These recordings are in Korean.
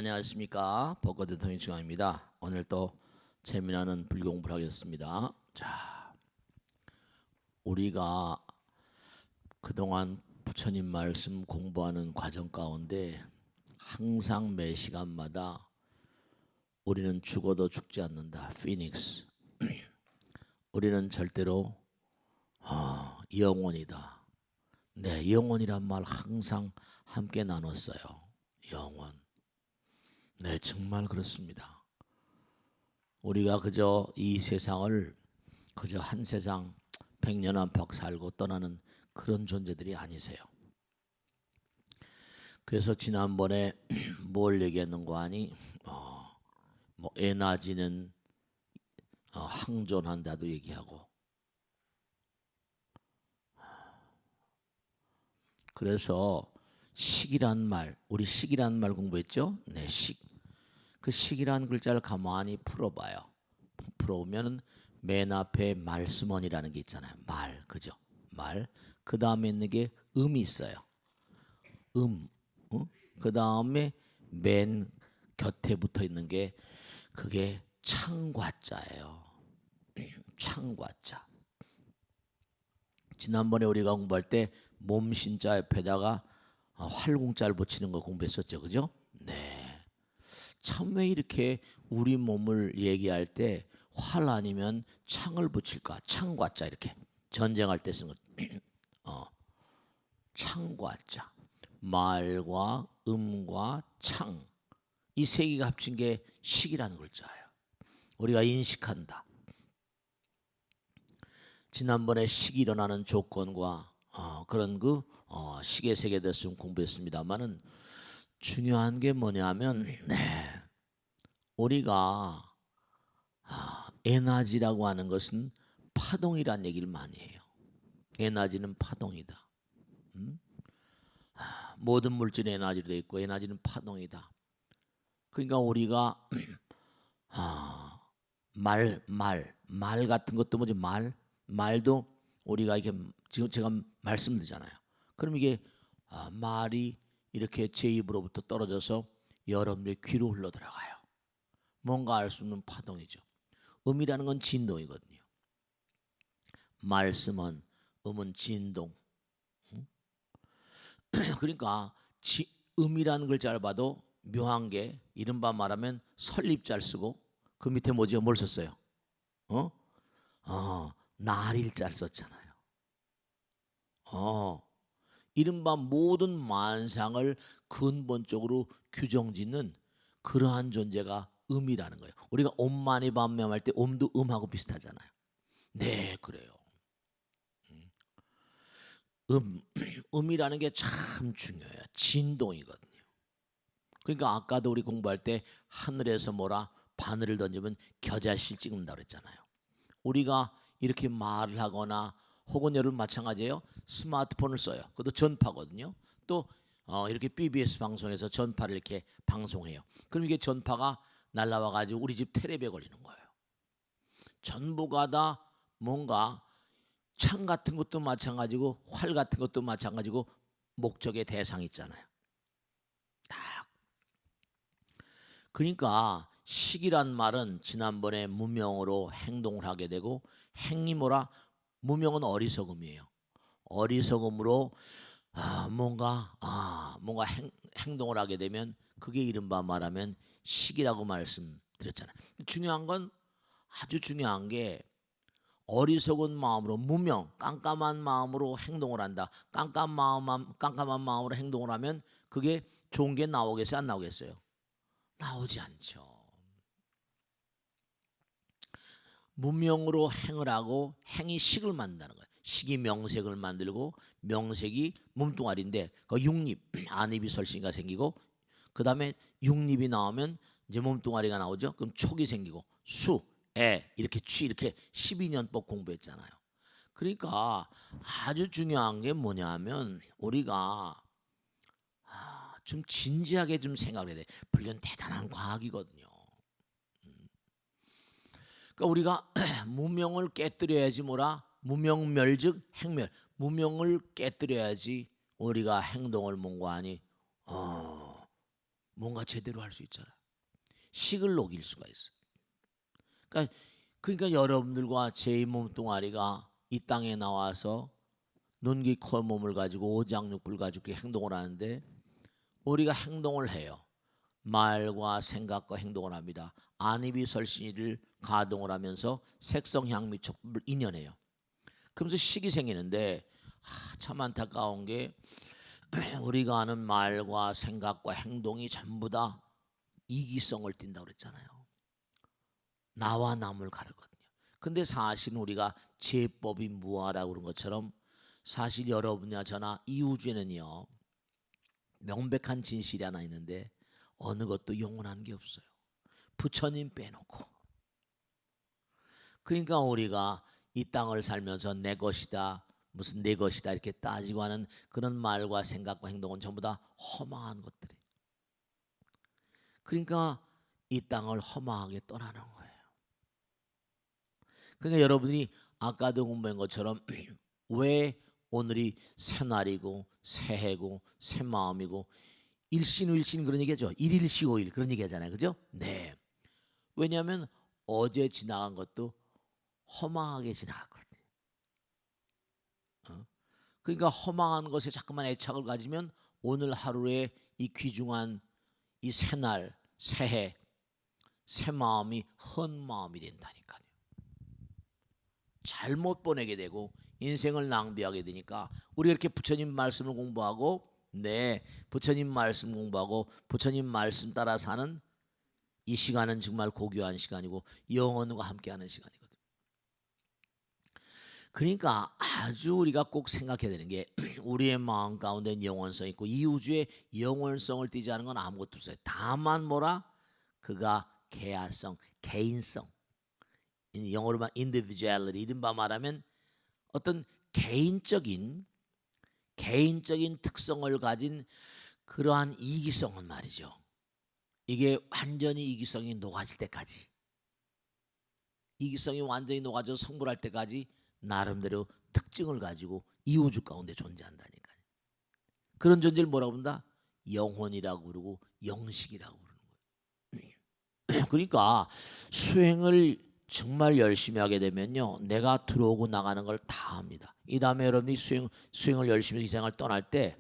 안녕하십니까. 벚꽃 대통령 중앙입니다. 오늘 또 재미나는 불공부를 하겠습니다. 자, 우리가 그동안 부처님 말씀 공부하는 과정 가운데 항상 매 시간마다 우리는 죽어도 죽지 않는다. 피닉스. 우리는 절대로 영원이다. 네, 영원이란 말 항상 함께 나눴어요. 영원. 네, 정말 그렇습니다. 우리가 그저 이 세상을 그저 한 세상 백년 안팎 살고 떠나는 그런 존재들이 아니세요. 그래서 지난번에 뭘 얘기했는가 하니 뭐 에너지는 항존한다도 얘기하고, 그래서 식이란 말, 우리 식이란 말 공부했죠? 네, 식. 그 식이란 글자를 가만히 풀어봐요. 풀어보면 맨 앞에 말씀원이라는 게 있잖아요. 말, 그죠? 말. 그 다음에 있는 게 음이 있어요. 그 다음에 맨 곁에 붙어 있는 게 그게 창과자예요. 창과자. 지난번에 우리가 공부할 때 몸신자 옆에다가 활공자를 붙이는 거 공부했었죠, 그죠? 네. 참 왜 이렇게 우리 몸을 얘기할 때 활 아니면 창을 붙일까? 창과자 이렇게 전쟁할 때 쓴 것. 창과자. 말과 음과 창. 이 세 개가 합친 게 식이라는 글자예요. 우리가 인식한다. 지난번에 식이 일어나는 조건과 그런 식의 세계에 대해서 좀 공부했습니다만은 중요한 게 뭐냐면 우리가 에너지라고 하는 것은 파동이란 얘기를 많이 해요. 에너지는 파동이다. 모든 물질이 에너지로 되어 있고 에너지는 파동이다. 그러니까 우리가 말 같은 것도 뭐지? 말도 우리가 이렇게 지금 제가 말씀드리잖아요. 그럼 이게 말이 이렇게 제 입으로부터 떨어져서 여러분의 귀로 흘러 들어가요. 뭔가 알 수 없는 파동이죠. 음이라는 건 진동이거든요. 말씀은 음은 진동. 그러니까 음이라는 글자를 봐도 묘한 게 이른바 말하면 설립자를 쓰고 그 밑에 뭐죠? 뭘 썼어요? 날일자를 썼잖아요. 이른바 모든 만상을 근본적으로 규정짓는 그러한 존재가 음이라는 거예요. 우리가 옴마니 밤매할 때 옴도 음하고 비슷하잖아요. 네, 그래요. 음이라는 게 참 중요해요. 진동이거든요. 그러니까 아까도 우리 공부할 때 하늘에서 뭐라 바늘을 던지면 겨자씨 찍는다 그랬잖아요. 우리가 이렇게 말을 하거나 혹은 여러분 마찬가지예요. 스마트폰을 써요. 그것도 전파거든요. 또 이렇게 BBS 방송에서 전파를 이렇게 방송해요. 그럼 이게 전파가 날라와 가지고 우리 집 텔레비에 걸리는 거예요. 전부가 다 뭔가 창 같은 것도 마찬가지고 활 같은 것도 마찬가지고 목적의 대상이 있잖아요. 딱. 그러니까 식이란 말은 지난번에 무명으로 행동을 하게 되고 행이 뭐라? 무명은 어리석음이에요. 어리석음으로 뭔가 행동을 하게 되면 그게 이른바 말하면 식이라고 말씀드렸잖아요. 중요한 건 아주 중요한 게 어리석은 마음으로 무명, 깜깜한 마음으로 행동을 한다. 깜깜한 마음으로 행동을 하면 그게 좋은 게 나오겠어요? 안 나오겠어요? 나오지 않죠. 무명으로 행을 하고 행이 식을 만든다는 거예요. 식이 명색을 만들고 명색이 몸뚱아리인데 그 육립, 안입이 설신이가 생기고 그 다음에 육립이 나오면 이제 몸뚱아리가 나오죠. 그럼 촉이 생기고 수, 애 이렇게 취 이렇게 12년법 공부했잖아요. 그러니까 아주 중요한 게 뭐냐면 우리가 좀 진지하게 좀 생각을 해야 돼. 불교는 대단한 과학이거든요. 그러니까 우리가 무명을 깨뜨려야지 뭐라? 무명멸즉 행멸. 무명을 깨뜨려야지 우리가 행동을 뭔가 하니 뭔가 제대로 할 수 있잖아요. 식을 녹일 수가 있어요. 그러니까 여러분들과 제 몸뚱아리가 이 땅에 나와서 눈, 귀, 코, 몸을 가지고 오장육부를 가지고 행동을 하는데 우리가 행동을 해요. 말과 생각과 행동을 합니다. 안입이설신이를 가동을 하면서 색성, 향미, 촉법을 인연해요. 그러면서 식이 생기는데 참 안타까운 게 우리가 하는 말과 생각과 행동이 전부 다 이기성을 띈다고 그랬잖아요. 나와 남을 가르거든요. 근데 사실은 우리가 제법이 무하라고 그런 것처럼 사실 여러분이나 저나 이 우주에는요 명백한 진실이 하나 있는데 어느 것도 영원한 게 없어요. 부처님 빼놓고. 그러니까 우리가 이 땅을 살면서 내 것이다 무슨 내 것이다 이렇게 따지고 하는 그런 말과 생각과 행동은 전부 다 허망한 것들이. 그러니까 이 땅을 허망하게 떠나는 거예요. 그러니까 여러분이 아까도 공부한 것처럼 왜 오늘이 새날이고 새해고 새마음이고 일신일신 그런 얘기하죠. 일일시오일 그런 얘기하잖아요. 그죠? 네. 왜냐하면 어제 지나간 것도 허망하게 지나갔거든요. 그러니까 허망한 것에 자꾸만 애착을 가지면 오늘 하루에 이 귀중한 이 새날, 새해, 새마음이 헛마음이 된다니까요. 잘못 보내게 되고 인생을 낭비하게 되니까 우리가 이렇게 부처님 말씀을 공부하고 부처님 말씀 공부하고 부처님 말씀 따라 사는 이 시간은 정말 고귀한 시간이고 영혼과 함께하는 시간이거든요. 그러니까 아주 우리가 꼭 생각해야 되는 게 우리의 마음 가운데 영혼성이 있고 이 우주에 영혼성을 띠지 않은 건 아무것도 없어요. 다만 뭐라? 그가 개화성, 개인성, 영어로 말 individuality, 이른바 말하면 어떤 개인적인 특성을 가진 그러한 이기성은 말이죠. 이게 완전히 이기성이 녹아질 때까지, 이기성이 완전히 녹아져 성불할 때까지 나름대로 특징을 가지고 이 우주 가운데 존재한다니까요. 그런 존재를 뭐라고 부른다? 영혼이라고 그러고 영식이라고 그러는 거예요. 그러니까 수행을 정말 열심히 하게 되면요, 내가 들어오고 나가는 걸 다 합니다. 이 다음에 여러분이 수행을 열심히 이 생활을 떠날 때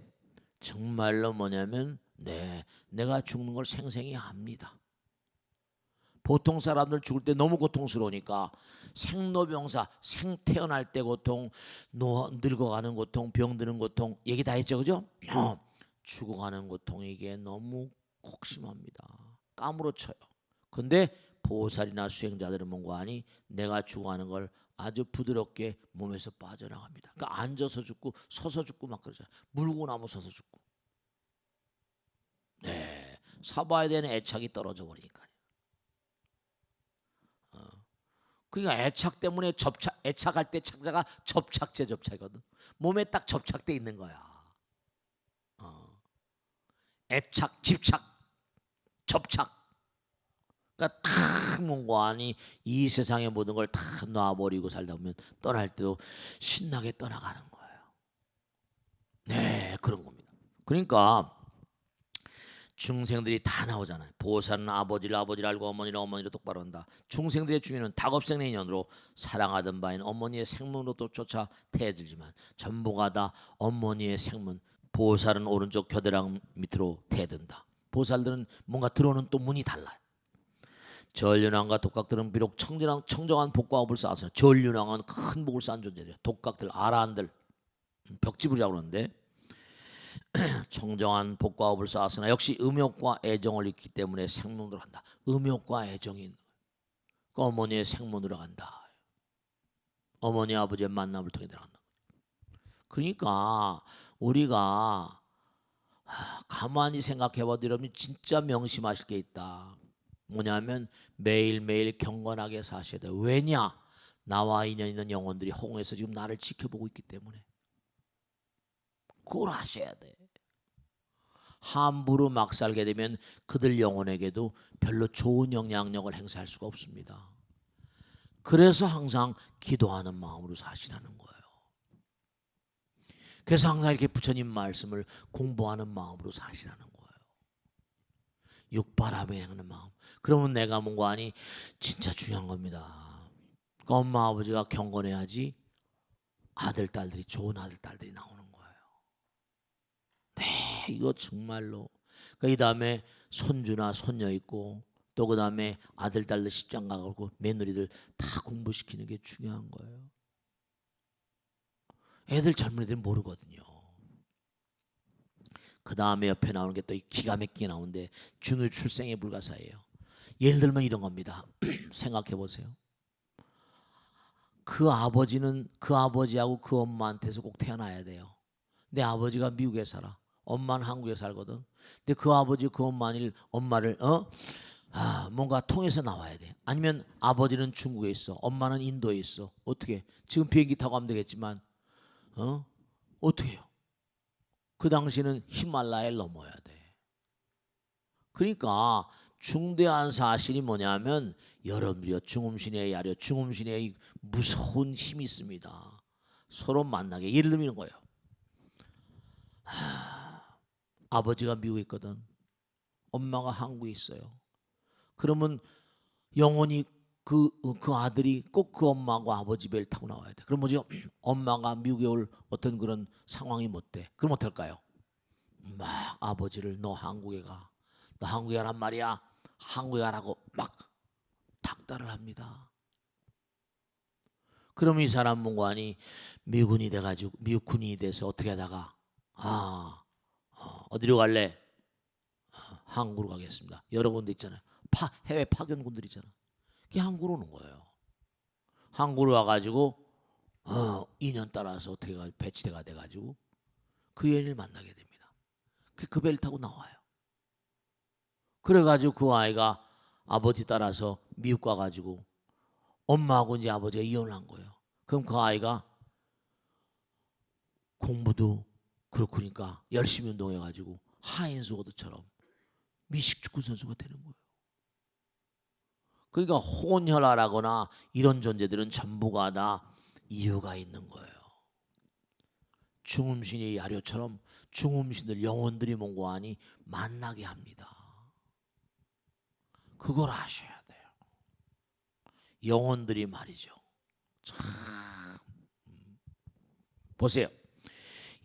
정말로 뭐냐면 내가 죽는 걸 생생히 압니다. 보통 사람들 죽을 때 너무 고통스러우니까 생로병사, 태어날 때 고통, 늙어가는 고통, 병드는 고통 얘기 다 했죠, 그죠? 죽어가는 고통 이게 너무 곡심합니다. 까무러쳐요. 근데 보살이나 수행자들은 뭔가 하니 내가 죽어가는 걸 아주 부드럽게 몸에서 빠져나갑니다. 그러니까 앉아서 죽고 서서 죽고 막 그러잖아요. 물고 나무 서서 죽고. 사봐야 되는 애착이 떨어져 버리니까요. 그러니까 애착 때문에 애착할 때 착자가 접착이거든. 몸에 딱 접착돼 있는 거야. 애착, 집착, 접착. 그러니까 다 뭔가 아니 이 세상의 모든 걸 다 놔버리고 살다 보면 떠날 때도 신나게 떠나가는 거예요. 그런 겁니다. 그러니까 중생들이 다 나오잖아요. 보살은 아버지를 알고 어머니를 어머니로 똑바로 한다. 중생들의 중에는 다급생의 인연으로 사랑하던 바인 어머니의 생문으로 또 쫓아 태해들지만 전부가 다 어머니의 생문. 보살은 오른쪽 겨드랑 밑으로 태든다. 보살들은 뭔가 들어오는 또 문이 달라요. 전륜왕과 독각들은 비록 청정한 복과 업을 쌓았어요. 전륜왕은 큰 복을 쌓은 존재예요. 독각들, 아라한들, 벽지불이라고 그러는데 청정한 복과 업을 쌓았으나 역시 음욕과 애정을 잃기 때문에 생문으로 간다. 음욕과 애정이 그 어머니의 생문으로 간다. 어머니 아버지의 만남을 통해 들어간다. 그러니까 우리가 가만히 생각해봐도 여러분이 진짜 명심하실 게 있다. 뭐냐면 매일매일 경건하게 사셔야 돼요. 왜냐? 나와 인연 있는 영혼들이 홍해에서 지금 나를 지켜보고 있기 때문에 그걸 하셔야 돼. 함부로 막 살게 되면 그들 영혼에게도 별로 좋은 영향력을 행사할 수가 없습니다. 그래서 항상 기도하는 마음으로 사시라는 거예요. 그래서 항상 이렇게 부처님 말씀을 공부하는 마음으로 사시라는 거예요. 육바람이 하는 마음. 그러면 내가 뭔가 하니 진짜 중요한 겁니다. 그러니까 엄마 아버지가 경건해야지 아들 딸들이 좋은 아들 딸들이 나오는 거예요. 네, 이거 정말로. 그러니까 이 다음에 손주나 손녀 있고 또 그 다음에 아들 딸들 십장 가고 며느리들 다 공부시키는 게 중요한 거예요. 애들 젊은이들은 모르거든요. 그 다음에 옆에 나오는 게 또 기가 막히게 나오는데 중요 출생의 불가사예요. 예를 들면 이런 겁니다. 생각해 보세요. 그 아버지는 그 아버지하고 그 엄마한테서 꼭 태어나야 돼요. 내 아버지가 미국에 살아. 엄마는 한국에 살거든. 근데 그 아버지 그 엄마를 뭔가 통해서 나와야 돼. 아니면 아버지는 중국에 있어. 엄마는 인도에 있어. 어떻게? 지금 비행기 타고 가면 되겠지만 어떻게 해요? 그 당시에는 히말라야를 넘어야 돼. 그러니까 중대한 사실이 뭐냐면 여러분이요 중음신의 야려 중음신의 무서운 힘이 있습니다. 서로 만나게 예를 들면 이런 거예요. 아버지가 미국에 있거든. 엄마가 한국에 있어요. 그러면 영원히 그 아들이 꼭 그 엄마하고 아버지 배를 타고 나와야 돼. 그럼 뭐죠? 엄마가 미국에 올 어떤 그런 상황이 못 돼. 그럼 어떨까요? 막 아버지를 너 한국에 가. 너 한국에 가란 말이야. 한국에 가라고 막 닥달을 합니다. 그러면 이 사람 문관이 미군이 돼가지고 미국 군인이 돼서 어떻게 하다가 어디로 갈래? 한국으로 가겠습니다. 여러 군데 있잖아요. 해외 파견군들 있잖아. 그게 한국으로 오는 거예요. 한국으로 와가지고 2년 따라서 어떻게 배치대가 돼가지고 그 여인을 만나게 됩니다. 그 배를 타고 나와요. 그래가지고 그 아이가 아버지 따라서 미국 가가지고 엄마하고 이제 아버지가 이혼을 한 거예요. 그럼 그 아이가 공부도 그렇고 그러니까 열심히 운동해가지고 하인스 워드처럼 미식축구 선수가 되는 거예요. 그러니까 혼혈아라거나 이런 존재들은 전부가 다 이유가 있는 거예요. 중음신의 야료처럼 중음신들 영혼들이 뭔고하니 만나게 합니다. 그걸 아셔야 돼요. 영혼들이 말이죠. 참 보세요.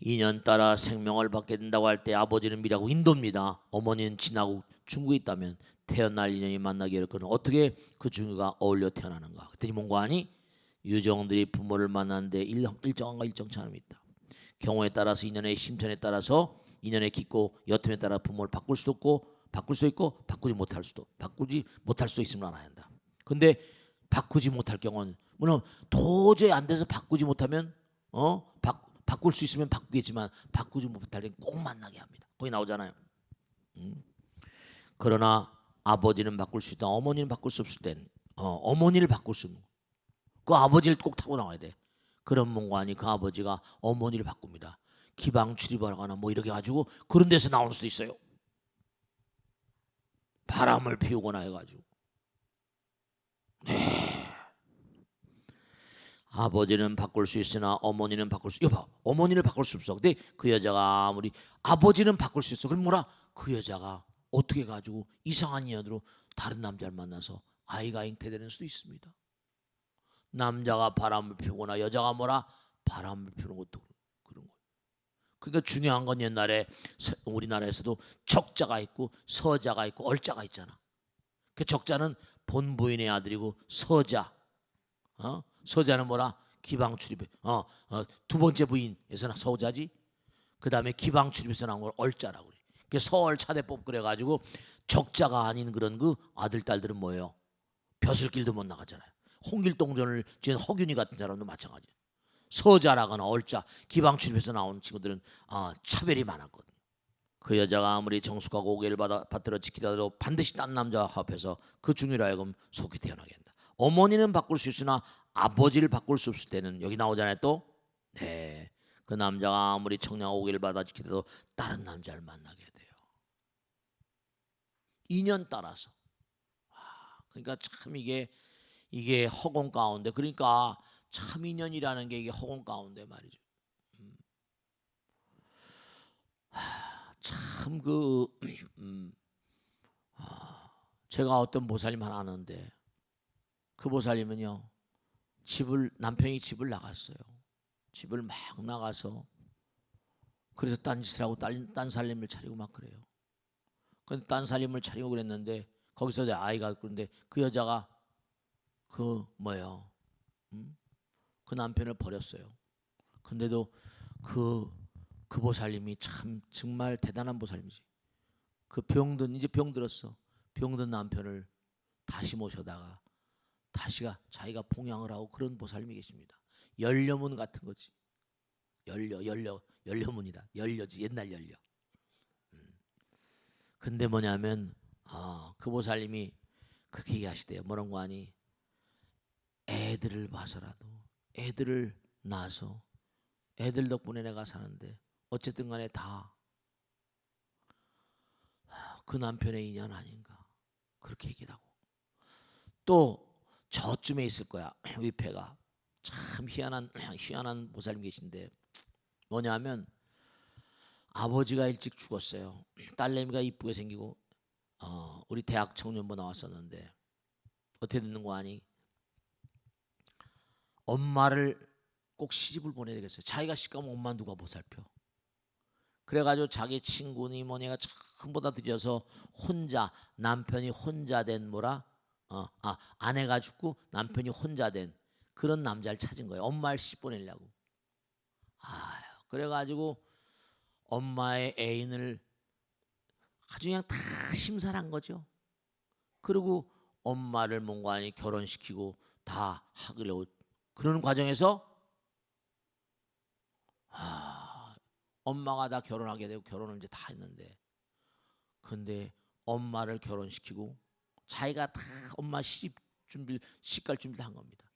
2년 따라 생명을 받게 된다고 할 때 아버지는 미라고 인도입니다. 어머니는 진하고 중국에 있다면 태어날 인연이 만나기 어렵거든 어떻게 그 중유가 어울려 태어나는가? 그랬더니 뭔가 하니 유정들이 부모를 만나는데 일정한가 일정치 않음이 있다. 경우에 따라서 인연의 심천에 따라서 인연의 깊고 여틈에 따라 부모를 바꿀 수도 있고 바꾸지 못할 수도 있음을 알아야 한다. 근데 바꾸지 못할 경우는 물론 도저히 안 돼서 바꾸지 못하면 바꿀 수 있으면 바꾸겠지만 바꾸지 못할 땐 꼭 만나게 합니다. 거기 나오잖아요. 그러나 아버지는 바꿀 수 있다. 어머니는 바꿀 수 없을 땐 어머니를 바꿀 수 있는 그 아버지를 꼭 타고 나와야 돼. 그런 문관이 그 아버지가 어머니를 바꿉니다. 기방 출입하거나 뭐 이렇게 가지고 그런 데서 나올 수도 있어요. 바람을 피우거나 해가지고. 네. 아버지는 바꿀 수 있으나 어머니는 바꿀 수. 여봐, 어머니를 바꿀 수 없어. 근데 그 여자가 아무리 아버지는 바꿀 수 있어. 그럼 뭐라? 그 여자가 어떻게 가지고 이상한 인연으로 다른 남자를 만나서 아이가 잉태되는 수도 있습니다. 남자가 바람을 피우거나 여자가 뭐라 바람을 피우는 것도 그런 거예요. 그러니까 중요한 건 옛날에 우리나라에서도 적자가 있고 서자가 있고 얼자가 있잖아. 그 적자는 본부인의 아들이고 서자는 뭐라 기방 출입 두 번째 부인에서는 서자지. 그 다음에 기방 출입에서 나온 걸 얼자라고 그래. 그 서얼 차대법 그래가지고 적자가 아닌 그런 그 아들 딸들은 뭐예요? 벼슬길도 못 나가잖아요. 홍길동전을 지은 허균이 같은 사람도 마찬가지. 서자라거나 얼자 기방 출입에서 나온 친구들은 차별이 많았거든. 그 여자가 아무리 정숙하고 오개를 받들어 지키더라도 반드시 딴 남자와 합해서 그 중이라 하여금 속히 태어나게 한다. 어머니는 바꿀 수 있으나 아버지를 바꿀 수 없을 때는 여기 나오잖아요 또. 네, 그 남자가 아무리 청량하고 오개를 받아 지키더라도 다른 남자를 만나게 돼요. 인연 따라서. 그러니까 참 이게 허공 가운데 그러니까 참 인연이라는 게 이게 허공 가운데 말이죠. 참그 제가 어떤 보살님 하나 아는데 그 보살님은요 남편이 집을 나갔어요. 집을 막 나가서 그래서 딴짓을 하고 딴 살림을 차리고 막 그래요. 근데 딴 살림을 차리고 그랬는데 거기서 내 아이가 그런데 그 여자가 그 뭐예요? 그 남편을 버렸어요. 근데도 그 보살님이 참 정말 대단한 보살님이지. 그 이제 병들었어. 병든 남편을 다시 모셔다가 다시가 자기가 봉양을 하고 그런 보살님이 계십니다. 열려문 같은 거지. 열려문이다. 열려지 옛날 열려. 근데 뭐냐면 그 보살님이 그렇게 얘기하시대요. 뭐라고 하니 애들을 봐서라도 애들을 낳아서 애들 덕분에 내가 사는데 어쨌든 간에 다 그 남편의 인연 아닌가 그렇게 얘기를 하고 또 저쯤에 있을 거야. 위패가 참 희한한 보살님 계신데 뭐냐면 아버지가 일찍 죽었어요. 딸내미가 이쁘게 생기고 우리 대학 청년부 나왔었는데 어떻게 됐는 거 아니? 엄마를 꼭 시집을 보내야 되겠어요. 자기가 시집가면 엄마 누가 보살펴? 그래가지고 자기 친구니 뭐니가 전부 다 뒤져서 혼자 남편이 혼자 된 아내가 죽고 남편이 혼자 된 그런 남자를 찾은 거예요. 엄마를 시집 보내려고. 그래가지고 엄마의 애인을 아주 그냥 다 심사한 거죠. 그리고 엄마를 뭔가 아니 결혼시키고 다 하려고 그러는 과정에서 엄마가 다 결혼하게 되고 결혼을 이제 다 했는데 근데 엄마를 결혼시키고 자기가 다 엄마 시집갈 준비를 한 겁니다.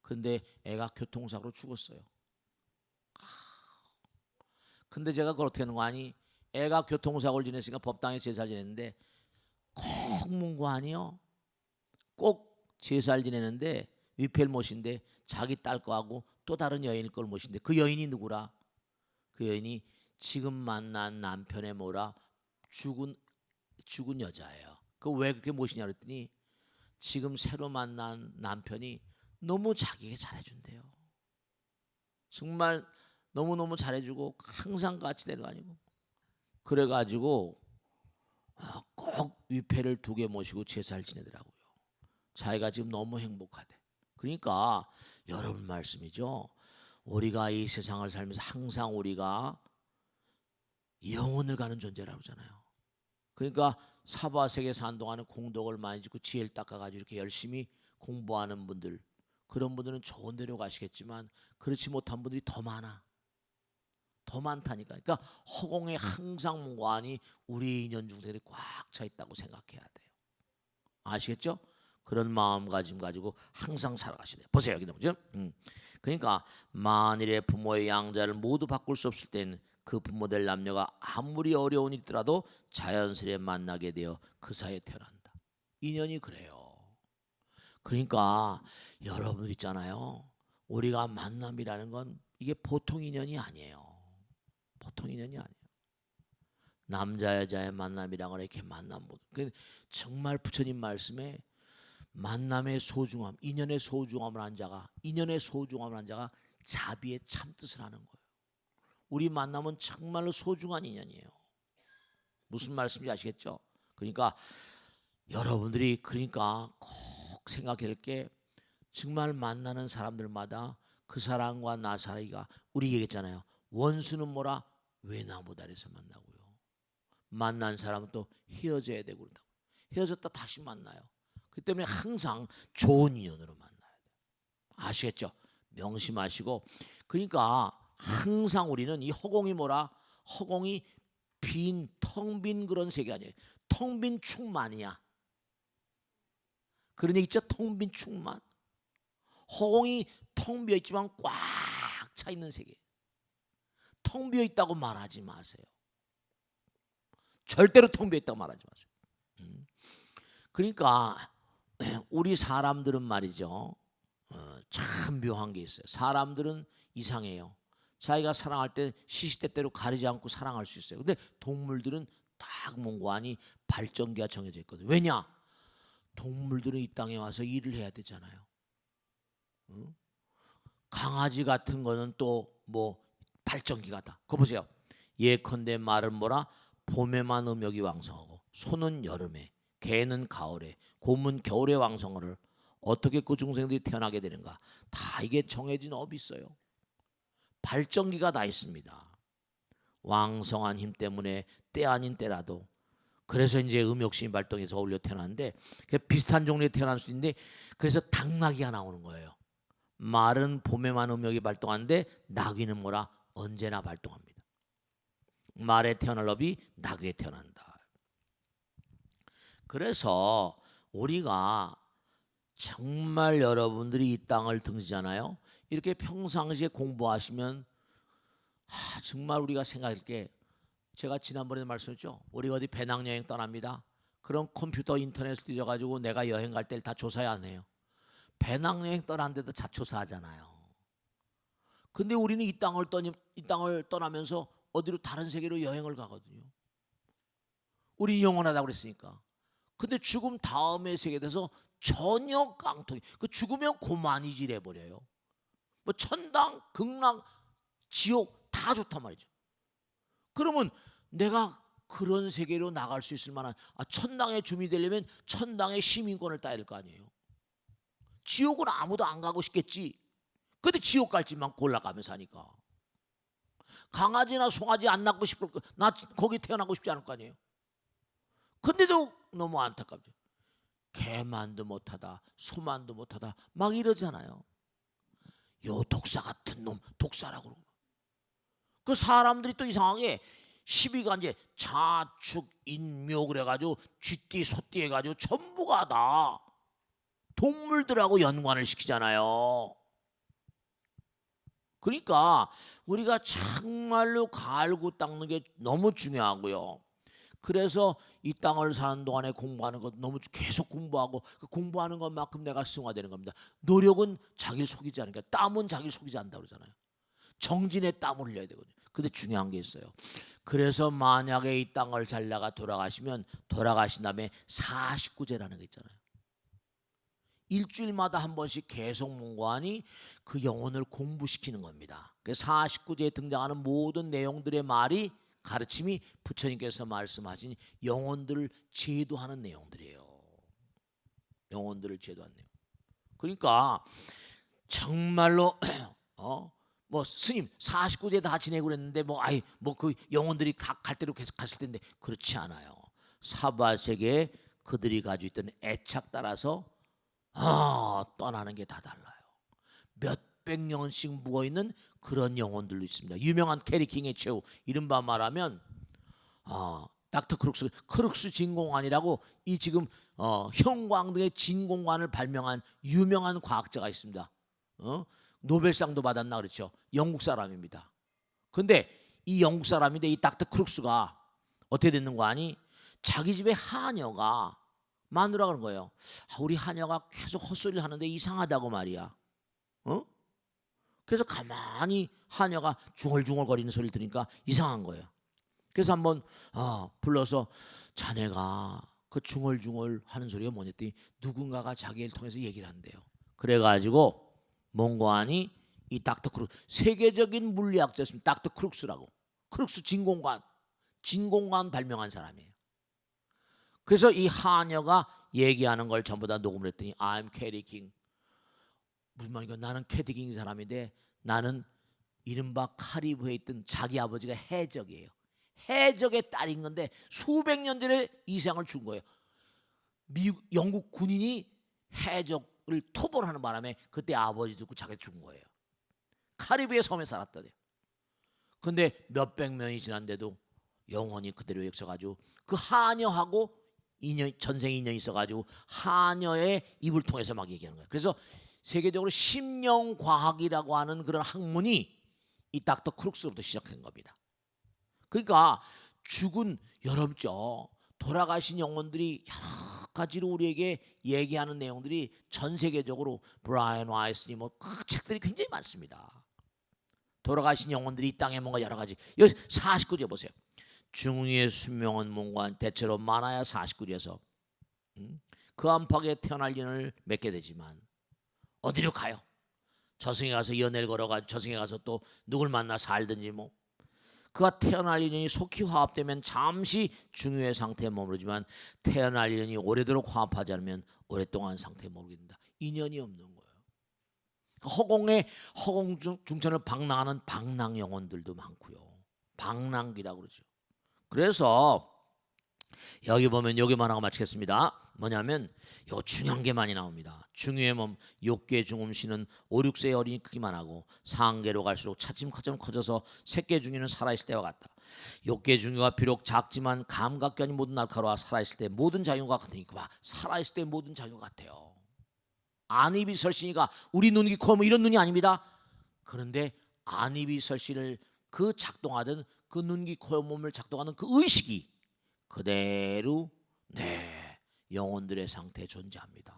근데 애가 교통사고로 죽었어요. 근데 제가 그걸 어떻게 하는 거 아니? 애가 교통사고를 지냈으니까 법당에 제사를 지냈는데 꼭 문고 아니요. 꼭 제사를 지내는데 위패를 모신데 자기 딸 거하고 또 다른 여인일 걸 모신데 그 여인이 누구라? 그 여인이 지금 만난 남편의 죽은 여자예요. 그 왜 그렇게 모시냐 그랬더니 지금 새로 만난 남편이 너무 자기에게 잘해준대요. 정말 너무너무 잘해주고 항상 같이 데려다니고 그래가지고 꼭 위패를 2개 모시고 제사를 지내더라고요. 자기가 지금 너무 행복하대. 그러니까 여러분 말씀이죠. 우리가 이 세상을 살면서 항상 우리가 영혼을 가는 존재라고 하잖아요. 그러니까 사바세계 사는 동안에 공덕을 많이 짓고 지혜를 닦아가지고 이렇게 열심히 공부하는 분들 그런 분들은 좋은 데로 가시겠지만 그렇지 못한 분들이 더 많다니까. 그러니까 허공에 항상 무관히 우리 인연 중생들이 꽉 차 있다고 생각해야 돼요. 아시겠죠? 그런 마음가짐 가지고 항상 살아가시네요. 보세요 여기 나오죠. 그러니까 만일에 부모의 양자를 모두 바꿀 수 없을 때는 그 부모될 남녀가 아무리 어려운 일이더라도 자연스레 만나게 되어 그 사이에 태어난다. 인연이 그래요. 그러니까 여러분 있잖아요. 우리가 만남이라는 건 이게 보통 인연이 아니에요. 보통 인연이 아니에요. 남자 여자의 만남이라는 건 이렇게 만남 못. 정말 부처님 말씀에 만남의 소중함, 인연의 소중함을 한 자가 자비의 참뜻을 하는 거예요. 우리 만남은 정말로 소중한 인연이에요. 무슨 말씀인지 아시겠죠? 그러니까 여러분들이 꼭 생각해야 될 게 정말 만나는 사람들마다 그 사람과 나 사이가 우리 얘기했잖아요. 원수는 뭐라? 외나무다리에서 만나고요. 만난 사람은 또 헤어져야 되고 그런다고. 헤어졌다 다시 만나요. 그 때문에 항상 좋은 인연으로 만나야 돼요. 아시겠죠? 명심하시고 그러니까 항상 우리는 이 허공이 뭐라? 허공이 텅 빈 그런 세계 아니에요. 텅 빈 충만이야. 그런 얘기 있죠? 텅 빈 충만. 허공이 텅 비어 있지만 꽉 차 있는 세계. 텅 비어 있다고 말하지 마세요. 절대로 텅 비어 있다고 말하지 마세요. 그러니까 우리 사람들은 말이죠. 참 묘한 게 있어요. 사람들은 이상해요. 자기가 사랑할 때 시시때때로 가리지 않고 사랑할 수 있어요. 근데 동물들은 딱 뭔가 아니 발전기가 정해져 있거든요. 왜냐? 동물들은 이 땅에 와서 일을 해야 되잖아요. 응? 강아지 같은 거는 또 뭐 발전기가 다. 그거 보세요. 예컨대 말은 뭐라 봄에만 음욕이 왕성하고 소는 여름에 개는 가을에 곰은 겨울에 왕성을 어떻게 그 중생들이 태어나게 되는가? 다 이게 정해진 업이 있어요. 발전기가 다 있습니다. 왕성한 힘 때문에 때 아닌 때라도 그래서 이제 음욕심이 발동해서 어울려 태어났는데 비슷한 종류의 태어날 수 있는데 그래서 당나귀가 나오는 거예요. 말은 봄에만 음욕이 발동하는데 나귀는 뭐라 언제나 발동합니다. 말에 태어날 업이 나귀에 태어난다. 그래서 우리가 정말 여러분들이 이 땅을 등지잖아요. 이렇게 평상시에 공부하시면 정말 우리가 생각할 게 제가 지난번에 말씀했죠. 우리가 어디 배낭여행 떠납니다. 그럼 컴퓨터 인터넷을 뒤져가지고 내가 여행 갈 때를 다 조사해 안 해요. 배낭여행 떠났는데도 자초사하잖아요. 근데 우리는 이 땅을 떠나면서 어디로 다른 세계로 여행을 가거든요. 우리 영원하다고 그랬으니까. 근데 죽음 다음의 세계에 대해서 전혀 깡통이. 그 죽으면 고만이질 해버려요. 뭐 천당, 극락, 지옥 다 좋단 말이죠. 그러면 내가 그런 세계로 나갈 수 있을 만한 천당의 주민이 되려면 천당의 시민권을 따야 될 거 아니에요. 지옥은 아무도 안 가고 싶겠지. 근데 지옥 갈지만 골라가면서 사니까. 강아지나 송아지 안 낳고 싶을 거, 나 거기 태어나고 싶지 않을 거 아니에요. 근데도 너무 안타깝죠. 개만도 못하다, 소만도 못하다 막 이러잖아요. 요 독사 같은 놈, 독사라고 그러고. 그 사람들이 또 이상하게 시비가 이제 자축, 인묘 그래가지고 쥐띠, 소띠 해가지고 전부가 다 동물들하고 연관을 시키잖아요. 그러니까 우리가 정말로 갈고 닦는 게 너무 중요하고요. 그래서 이 땅을 사는 동안에 공부하는 것 너무 계속 공부하고 그 공부하는 것만큼 내가 승화되는 겁니다. 노력은 자기를 속이지 않으니까 땀은 자기를 속이지 않는다고 그러잖아요. 정진의 땀을 흘려야 되거든요. 근데 중요한 게 있어요. 그래서 만약에 이 땅을 살다가 돌아가시면 돌아가신 다음에 49제라는 게 있잖아요. 일주일마다 한 번씩 계속 몽고하니 그 영혼을 공부시키는 겁니다. 그 49제에 등장하는 모든 내용들의 말이 가르침이 부처님께서 말씀하신 영혼들을 제도하는 내용들이에요. 영혼들을 제도하는 내용. 그러니까 정말로 뭐 스님 49제 다 지내고 그랬는데 뭐 그 영혼들이 다 갈 대로 계속 갔을 텐데 그렇지 않아요. 사바세계에 그들이 가지고 있던 애착 따라서 떠나는 게 다 달라요. 몇백 년씩 묵어있는 그런 영혼들도 있습니다. 유명한 캐리킹의 최후 이른바 말하면 닥터 크룩스 진공관이라고 이 지금 형광등의 진공관을 발명한 유명한 과학자가 있습니다. 노벨상도 받았나 그렇죠. 영국 사람입니다. 근데 이 영국 사람인데 이 닥터 크룩스가 어떻게 됐는 거 아니? 자기 집에 하녀가 마누라 그런 거예요. 우리 하녀가 계속 헛소리를 하는데 이상하다고 말이야. 그래서 가만히 하녀가 중얼중얼 거리는 소리를 들으니까 이상한 거예요. 그래서 한번 불러서 자네가 그 중얼중얼 하는 소리가 뭐냐더니 누군가가 자기를 통해서 얘기를 한대요. 그래가지고 몽고하니 이 닥터 크룩스 세계적인 물리학자였습니다. 닥터 크룩스라고. 크룩스 진공관 발명한 사람이에요. 그래서 이 하녀가 얘기하는 걸 전부 다 녹음을 했더니 I'm 캐리 킹. 무슨 말인가? 나는 캐디 킹 사람인데 나는 이른바 카리브해에 있던 자기 아버지가 해적이에요. 해적의 딸인 건데 수백 년 전에 이 세상을 준 거예요. 영국 군인이 해적을 토벌하는 바람에 그때 아버지 죽고 자기가 죽은 거예요. 카리브해 섬에 살았더니. 근데 몇백 년이 지난데도 영원히 그대로 역사가지고 그 하녀하고 전생 인연이 있어가지고 하녀의 입을 통해서 막 얘기하는 거예요. 그래서 세계적으로 심령과학이라고 하는 그런 학문이 이 닥터 크룩스부터 시작한 겁니다. 그러니까 죽은 여러분죠. 돌아가신 영혼들이 여러 가지로 우리에게 얘기하는 내용들이 전 세계적으로 브라이언 와이스니 그 책들이 굉장히 많습니다. 돌아가신 영혼들이 이 땅에 뭔가 여러 가지. 여기 49제 보세요. 중위의 수명은 뭔가 대체로 많아야 49제에서 그 안팎에 태어날 인연을 맺게 되지만 어디로 가요? 저승에 가서 연애를 걸어가지고 저승에 가서 또 누굴 만나 살든지 뭐 그가 태어날 인연이 속히 화합되면 잠시 중요의 상태에 머무르지만 태어날 인연이 오래도록 화합하지 않으면 오랫동안 상태에 머무른다. 인연이 없는 거예요. 허공 중천을 방랑하는 방랑 영혼들도 많고요. 방랑기라고 그러죠. 그래서 여기 보면 여기만 하고 마치겠습니다. 뭐냐면 이거 중요한 게 많이 나옵니다. 중유의 몸 욕계 중음신은 5, 6세의 어린이 크기만 하고 상계로 갈수록 차츰 커져서 색계 중유는 살아있을 때와 같다. 욕계 중유가 비록 작지만 감각견이 모든 날카로워 살아있을 때 모든 작용과 같으니까 봐. 살아있을 때 모든 작용 같아요. 안입이 설신이가 우리 눈이 커 뭐 이런 눈이 아닙니다. 그런데 안입이 설신을 그 작동하던 그 눈기 코 몸을 작동하는 그 의식이 그대로 영혼들의 상태에 존재합니다.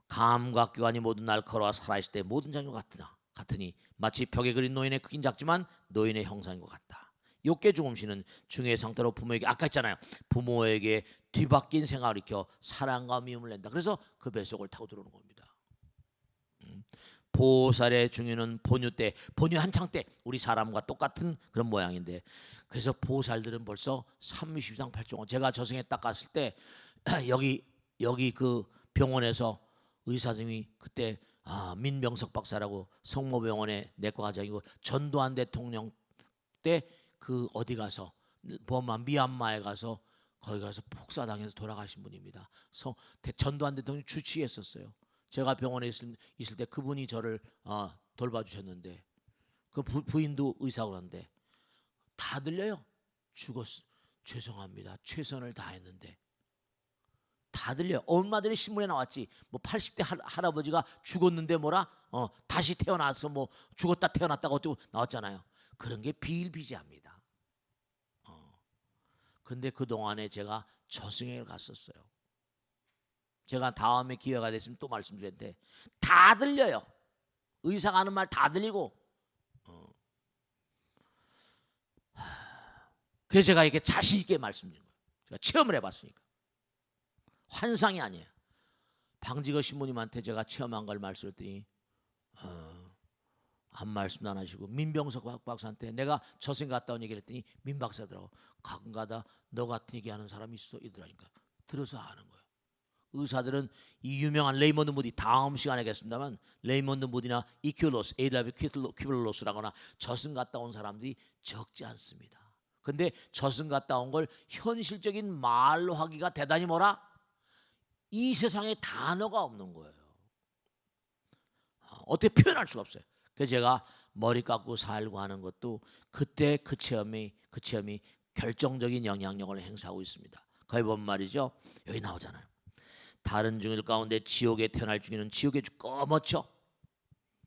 감각기관이 모든 날카로워 살아있을 때 모든 작용 같으니 마치 벽에 그린 노인의 크긴 작지만 노인의 형상인 것 같다. 욕계 중음신은 중의 상태로 부모에게 아까 했잖아요. 부모에게 뒤바뀐 생각을 일으켜 사랑과 미움을 낸다. 그래서 그 뱃속을 타고 들어오는 겁니다. 보살의 중유는 본유 때, 본유 한창 때 우리 사람과 똑같은 그런 모양인데 그래서 보살들은 벌써 30이상 8종원. 제가 저승에 딱 갔을 때 여기 그 병원에서 의사 선생님이 그때 민병석 박사라고 성모병원에 내과 과장이고 전두환 대통령 때 그 어디 가서 미얀마에 가서 거기 가서 폭사당해서 돌아가신 분입니다. 전두환 대통령이 주치했었어요. 제가 병원에 있을 때 그분이 저를 돌봐주셨는데 그 부인도 의사고 한데 다 들려요. 죽었어. 죄송합니다. 최선을 다했는데 다 들려요. 엄마들이 신문에 나왔지. 뭐 80대 할아버지가 죽었는데 다시 태어나서 뭐 죽었다 태어났다가 어쩌고 나왔잖아요. 그런 게 비일비재합니다. 근데 그동안에 제가 저승에 갔었어요. 제가 다음에 기회가 됐으면 또 말씀드렸는데 다 들려요. 의사가 하는 말 다 들리고 그래서 제가 이렇게 자신 있게 말씀드린 거예요. 제가 체험을 해봤으니까. 환상이 아니에요. 방지거 신부님한테 제가 체험한 걸 말씀드렸더니 아무 말씀도 안 하시고 민병석 박사한테 내가 저승 갔다 온 얘기를 했더니 민 박사더라고. 가끔가다 너 같은 얘기하는 사람이 있어 이러니까 들어서 아는 거예요. 의사들은 이 유명한 레이먼드 무디 다음 시간에 하겠습니다만 레이먼드 무디나 이큐로스, 에이라비 퀴블로스라거나 저승 갔다 온 사람들이 적지 않습니다. 근데 저승 갔다 온 걸 현실적인 말로 하기가 대단히 이 세상에 단어가 없는 거예요. 어떻게 표현할 수가 없어요. 그래서 제가 머리 깎고 살고 하는 것도 그때 그 체험이 결정적인 영향력을 행사하고 있습니다. 거기 보면 말이죠. 여기 나오잖아요. 다른 중일 가운데 지옥에 태어날 중에는 지옥의 주 꺼멓죠.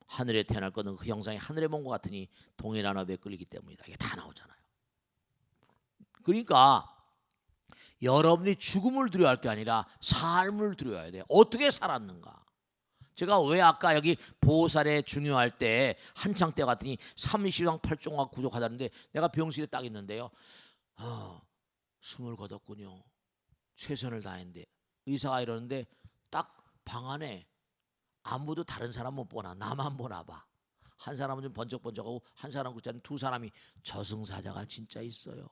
하늘에 태어날 것은 그 형상이 하늘의 몸과 같으니 동일한 업에 끌리기 때문이다. 이게 다 나오잖아요. 그러니까 여러분이 죽음을 두려워할 게 아니라 삶을 두려워해야 돼요. 어떻게 살았는가. 제가 왜 아까 여기 보살에 중요할 때 한창 때 갔더니 30장 8종과 구족하다는데 내가 병실에 딱 있는데요. 숨을 거뒀군요. 최선을 다했는데 의사가 이러는데 딱 방 안에 아무도 다른 사람 못 보나 나만 보나 봐. 한 사람은 좀 번쩍번쩍하고 한 사람 그렇지 않은 두 사람이 저승사자가 진짜 있어요.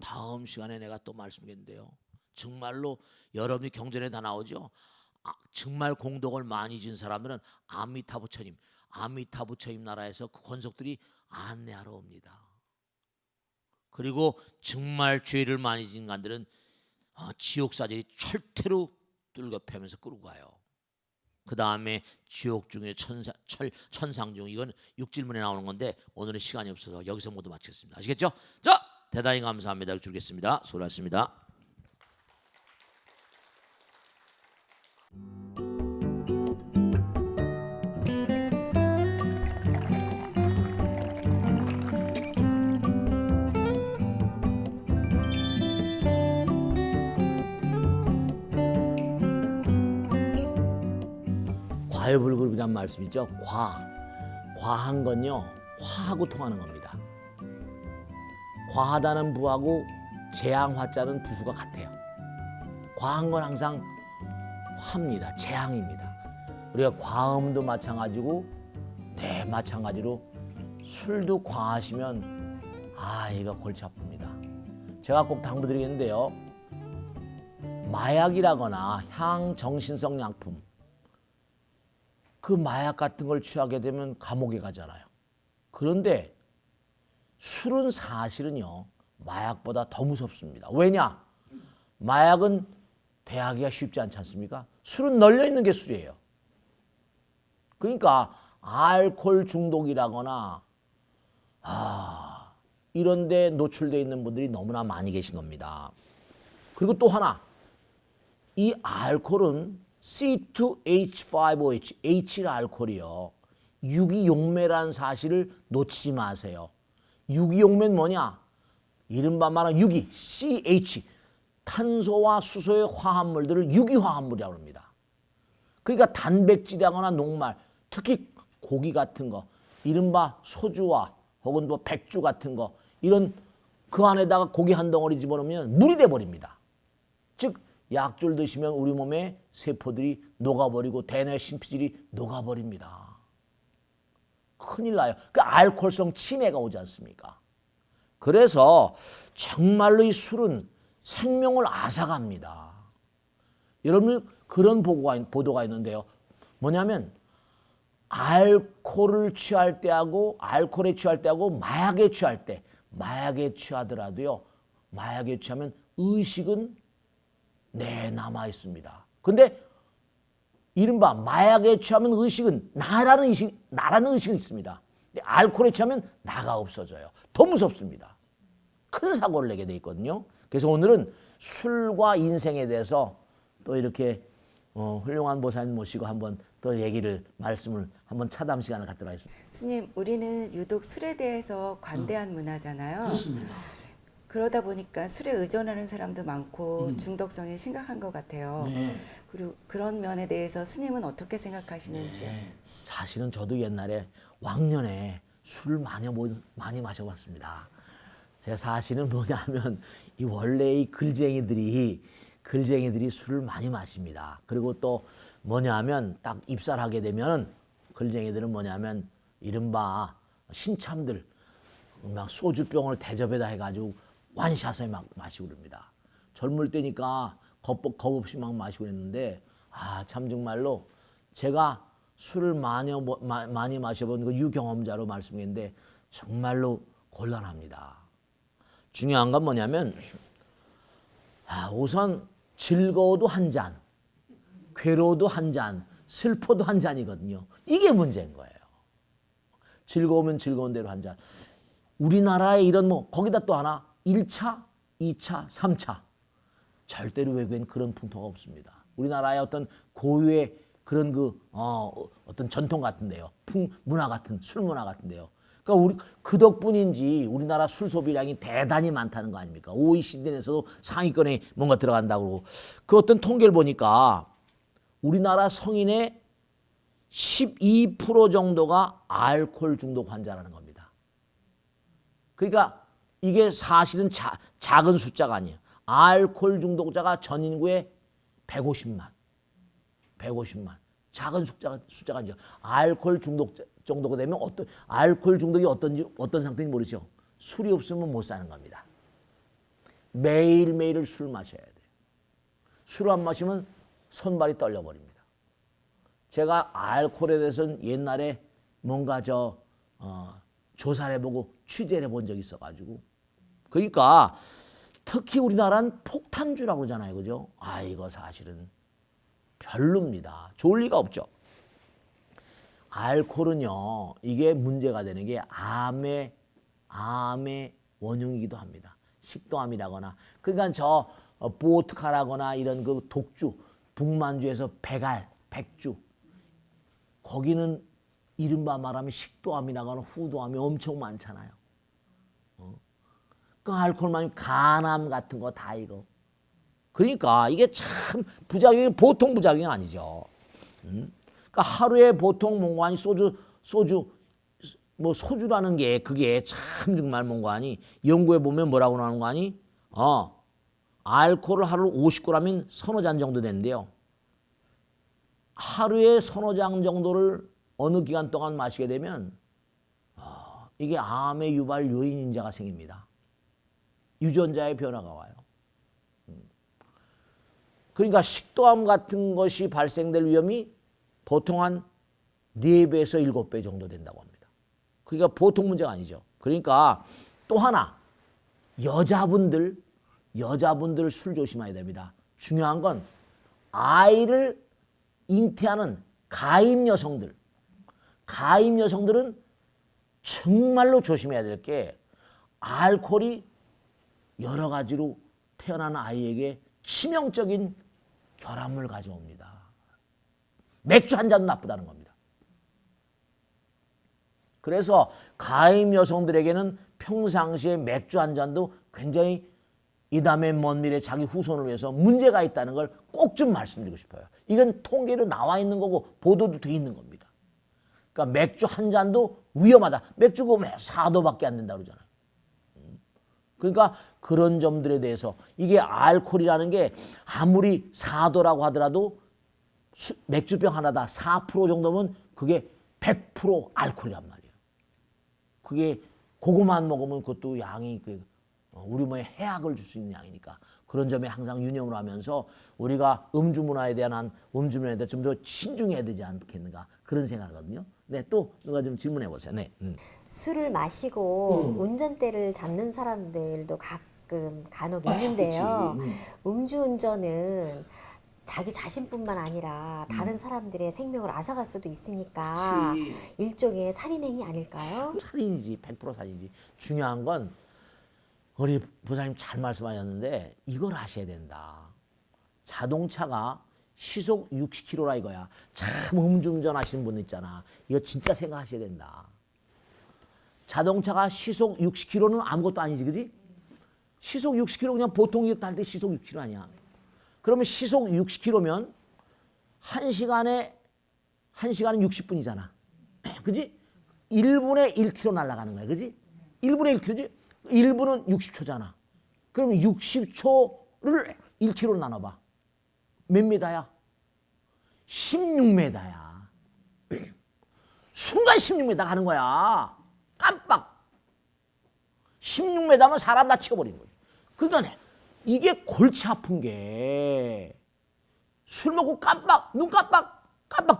다음 시간에 내가 또 말씀드리는데요. 정말로 여러분이 경전에 다 나오죠. 정말 공덕을 많이 진 사람들은 아미타부처님 나라에서 그 권속들이 안내하러 옵니다. 그리고 정말 죄를 많이 진 인간들은 지옥사절이 철퇴로 뚫고 패면서 끌고 가요. 그 다음에 지옥 중에 천상 중 이건 6질문에 나오는 건데 오늘은 시간이 없어서 여기서 모두 마치겠습니다. 아시겠죠? 자, 대단히 감사합니다. 주겠습니다. 수고하셨습니다. 과유불급이란 말씀 있죠. 과한 건요 화하고 통하는 겁니다. 과하다는 부하고 재앙화자는 부수가 같아요. 과한 건 항상 화입니다. 재앙입니다. 우리가 과음도 마찬가지고 마찬가지로 술도 과하시면 이거 골치 아픕니다. 제가 꼭 당부드리겠는데요. 마약이라거나 향정신성 약품, 그 마약 같은 걸 취하게 되면 감옥에 가잖아요. 그런데 술은 사실은요, 마약보다 더 무섭습니다. 왜냐? 마약은 대하기가 쉽지 않지 않습니까? 술은 널려있는 게 술이에요. 그러니까 알코올 중독이라거나 이런 데 노출되어 있는 분들이 너무나 많이 계신 겁니다. 그리고 또 하나, 이 알코올은 C2H5OH, H가 알코올이요. 유기용매라는 사실을 놓치지 마세요. 유기용매는 뭐냐? 이른바 말하는 유기, CH, 탄소와 수소의 화합물들을 유기화합물이라고 합니다. 그러니까 단백질이라거나 녹말, 특히 고기 같은 거, 이른바 소주와 혹은 뭐 백주 같은 거, 이런 그 안에다가 고기 한 덩어리 집어넣으면 물이 돼버립니다. 즉 약줄 드시면 우리 몸의 세포들이 녹아버리고 대뇌 심피질이 녹아버립니다. 큰일 나요. 그 알코올성 치매가 오지 않습니까? 그래서 정말로 이 술은 생명을 앗아갑니다. 여러분 그런 보도가 있는데요. 뭐냐면 알코올에 취할 때하고 마약에 취할 때, 마약에 취하더라도요, 마약에 취하면 의식은 남아 있습니다. 근데 이른바 마약에 취하면 의식은 나라는 의식은 있습니다. 근데 알코올에 취하면 나가 없어져요. 더 무섭습니다. 큰 사고를 내게 돼 있거든요. 그래서 오늘은 술과 인생에 대해서 또 이렇게 훌륭한 보살님 모시고 한번 또 말씀을 한번 차담 시간을 갖도록 하겠습니다. 스님, 우리는 유독 술에 대해서 관대한 문화잖아요. 그렇습니다. 그러다 보니까 술에 의존하는 사람도 많고 중독성이 심각한 것 같아요. 네. 그리고 그런 면에 대해서 스님은 어떻게 생각하시는지. 사실은 저도 옛날에 왕년에 술을 많이 마셔봤습니다. 제가 사실은 뭐냐면 이 원래 이 글쟁이들이 술을 많이 마십니다. 그리고 또 뭐냐면 딱 입사를 하게 되면 글쟁이들은 뭐냐면 이른바 신참들 막 소주병을 대접에다 해가지고 완샷에 막 마시고 그럽니다. 젊을 때니까 겁 없이 막 마시고 그랬는데 참 정말로 제가 술을 많이 마셔본 그 유경험자로 말씀했는데 정말로 곤란합니다. 중요한 건 뭐냐면 우선 즐거워도 한 잔, 괴로워도 한 잔, 슬퍼도 한 잔이거든요. 이게 문제인 거예요. 즐거우면 즐거운 대로 한 잔. 우리나라의 이런 거기다 또 하나 1차, 2차, 3차. 절대로 외국엔 그런 풍토가 없습니다. 우리나라의 어떤 고유의 그런 어떤 전통 같은데요. 문화 같은, 술 문화 같은데요. 그러니까 그 덕분인지 우리나라 술 소비량이 대단히 많다는 거 아닙니까? OECD 내에서도 상위권에 뭔가 들어간다고 그러고. 그 어떤 통계를 보니까 우리나라 성인의 12% 정도가 알코올 중독 환자라는 겁니다. 그러니까 이게 사실은 작은 숫자가 아니에요. 알코올 중독자가 전 인구의 150만. 작은 숫자가 아니죠. 알코올 중독 정도가 되면 알코올 중독이 어떤 상태인지 모르죠. 술이 없으면 못 사는 겁니다. 매일매일 술 마셔야 돼요. 술 안 마시면 손발이 떨려버립니다. 제가 알코올에 대해서는 옛날에 뭔가 조사를 해보고 취재를 해본 적이 있어가지고. 그러니까 특히 우리나라는 폭탄주라고 그러잖아요. 그죠? 이거 사실은 별로입니다. 좋을 리가 없죠. 알코올은요, 이게 문제가 되는 게 암의 원흉이기도 합니다. 식도암이라거나. 그러니까 보트카라거나 이런 그 독주, 북만주에서 백주. 거기는 이른바 말하면 식도암이라거나 후도암이 엄청 많잖아요. 그 알코올만 간암 같은 거 다 이거. 그러니까 이게 참 부작용이 보통 부작용이 아니죠. 그러니까 하루에 보통 몽관이 소주라는 게 그게 참 정말 몽관이 연구해 보면 뭐라고 나오는 거 아니? 알코올을 하루 50g이면 서너 잔 정도 되는데요. 하루에 서너 잔 정도를 어느 기간 동안 마시게 되면 이게 암의 유발 요인 인자가 생깁니다. 유전자의 변화가 와요. 그러니까 식도암 같은 것이 발생될 위험이 보통 한 4배에서 7배 정도 된다고 합니다. 그러니까 보통 문제가 아니죠. 그러니까 또 하나 여자분들 술 조심해야 됩니다. 중요한 건 아이를 잉태하는 가임 여성들은 정말로 조심해야 될 게 알코올이 여러 가지로 태어나는 아이에게 치명적인 결함을 가져옵니다. 맥주 한 잔도 나쁘다는 겁니다. 그래서 가임 여성들에게는 평상시에 맥주 한 잔도 굉장히 이 다음에 먼 미래 자기 후손을 위해서 문제가 있다는 걸 꼭 좀 말씀드리고 싶어요. 이건 통계로 나와 있는 거고 보도도 돼 있는 겁니다. 그러니까 맥주 한 잔도 위험하다. 맥주가 4도밖에 안 된다 그러잖아요. 그러니까 그런 점들에 대해서 이게 알코올이라는 게 아무리 4도라고 하더라도 맥주병 하나다 4% 정도면 그게 100% 알코올이란 말이에요. 그게 그거만 먹으면 그것도 양이 우리 몸에 해악을 줄 수 있는 양이니까 그런 점에 항상 유념을 하면서 우리가 음주 문화에 대한 좀 더 신중해야 되지 않겠는가 그런 생각하거든요. 네, 또 누가 좀 질문해 보세요. 네. 술을 마시고 운전대를 잡는 사람들도 간혹 있는데요. 음주운전은 자기 자신뿐만 아니라 다른 사람들의 생명을 앗아갈 수도 있으니까 일종의 살인행위 아닐까요? 살인이지. 100% 살인이지. 중요한 건 우리 보사님 잘 말씀하셨는데 이걸 아셔야 된다. 자동차가 시속 60km라 이거야. 참 음주운전 하시는 분 있잖아. 이거 진짜 생각하셔야 된다. 자동차가 시속 60km는 아무것도 아니지, 그지? 시속 60km 그냥 보통 탈 때 시속 60km 아니야. 그러면 시속 60km면 1시간은 60분이잖아. 그지? 1분에 1km 날아가는 거야, 그지? 1분에 1km지? 1분은 60초잖아. 그러면 60초를 1km로 나눠봐. 몇 미터야? 16m야. 순간 16m 가는 거야. 깜빡. 16m면 사람 다 치워버리는 거지. 그러니까 이게 골치 아픈 게 술 먹고 깜빡, 눈 깜빡,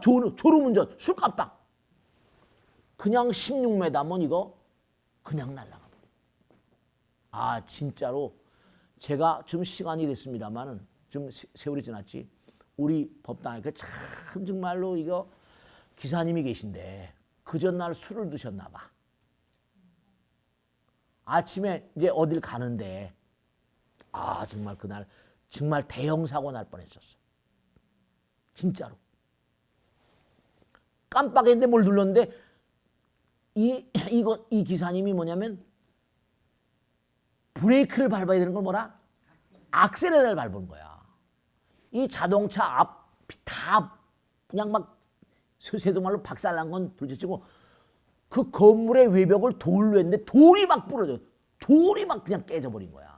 졸음운전, 술 깜빡. 그냥 16m면 이거 그냥 날아가. 아 진짜로 제가 좀 시간이 됐습니다만은 좀 세월이 지났지. 우리 법당에 참 정말로 이거 기사님이 계신데 그 전날 술을 드셨나 봐. 아침에 이제 어딜 가는데 정말 그날 정말 대형 사고 날 뻔했었어. 진짜로. 깜빡했는데 뭘 눌렀는데 이 기사님이 뭐냐면 브레이크를 밟아야 되는 걸 뭐라? 악셀레터를 밟은 거야. 이 자동차 앞이 다 그냥 막 세동말로 박살난 건 둘째치고 그 건물의 외벽을 돌로 했는데 돌이 막 부러져. 돌이 막 그냥 깨져버린 거야.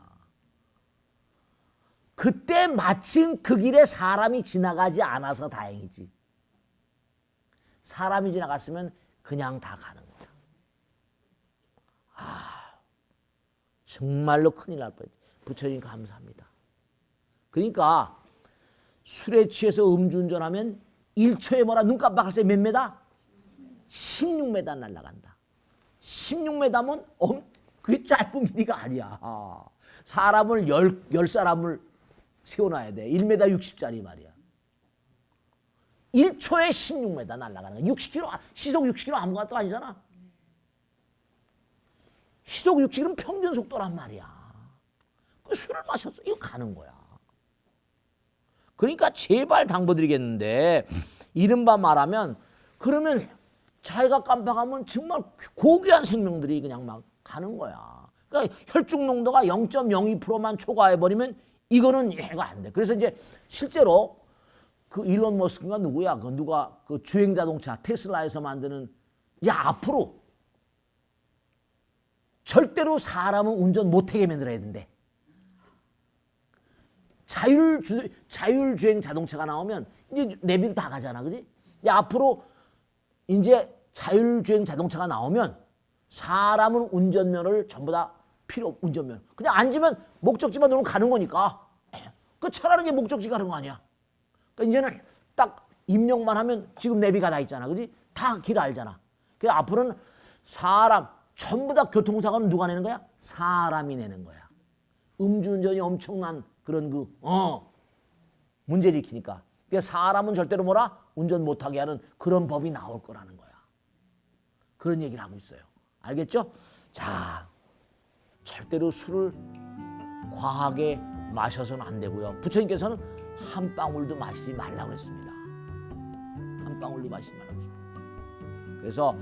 그때 마침 그 길에 사람이 지나가지 않아서 다행이지. 사람이 지나갔으면 그냥 다 가는 거야. 정말로 큰일 날 뻔했지. 부처님 감사합니다. 그러니까 술에 취해서 음주운전하면 1초에 뭐라 눈 깜빡할 새 몇 메다? 16m 날아간다. 16m면 그게 짧은 길이가 아니야. 사람을 10사람을 세워놔야 돼. 1m 60짜리 말이야. 1초에 16m 날아가는 거야. 60km, 시속 60km 아무것도 아니잖아. 시속 60km는 평균 속도란 말이야. 그 술을 마셨어. 이거 가는 거야. 그러니까 제발 당부드리겠는데 이른바 말하면 그러면 자기가 깜빡하면 정말 고귀한 생명들이 그냥 막 가는 거야. 그러니까 혈중 농도가 0.02%만 초과해버리면 이거는 얘가 안 돼. 그래서 이제 실제로 그 일론 머스크가 누구야? 그 주행 자동차 테슬라에서 만드는 이제 앞으로 절대로 사람은 운전 못하게 만들어야 된대. 자율주행 자동차가 나오면 이제 내비로 다 가잖아, 그지? 이제 앞으로 이제 자율주행 자동차가 나오면 사람은 운전면허를 전부 다 운전면 그냥 앉으면 목적지만 누르면 가는 거니까 그 차라리 게 목적지 가는 거 아니야. 그러니까 이제는 딱 입력만 하면 지금 내비가 다 있잖아, 그지? 다 길 알잖아. 그래서 앞으로는 사람 전부 다 교통사고는 누가 내는 거야? 사람이 내는 거야. 음주운전이 엄청난 그런 문제를 일으키니까. 그러니까 사람은 절대로 뭐라? 운전 못하게 하는 그런 법이 나올 거라는 거야. 그런 얘기를 하고 있어요. 알겠죠? 자, 절대로 술을 과하게 마셔서는 안 되고요. 부처님께서는 한 방울도 마시지 말라고 했습니다. 한 방울도 마시지 말라고 했습니다. 그래서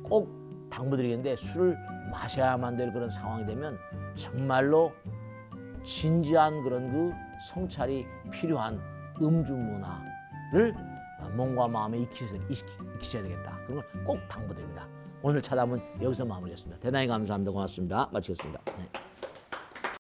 꼭 당부드리겠는데 술을 마셔야만 될 그런 상황이 되면 정말로 진지한 그런 그 성찰이 필요한 음주 문화를 몸과 마음에 익히셔야 되겠다. 그런 걸 꼭 당부드립니다. 오늘 차담은 여기서 마무리하겠습니다. 대단히 감사합니다. 고맙습니다. 마치겠습니다. 네.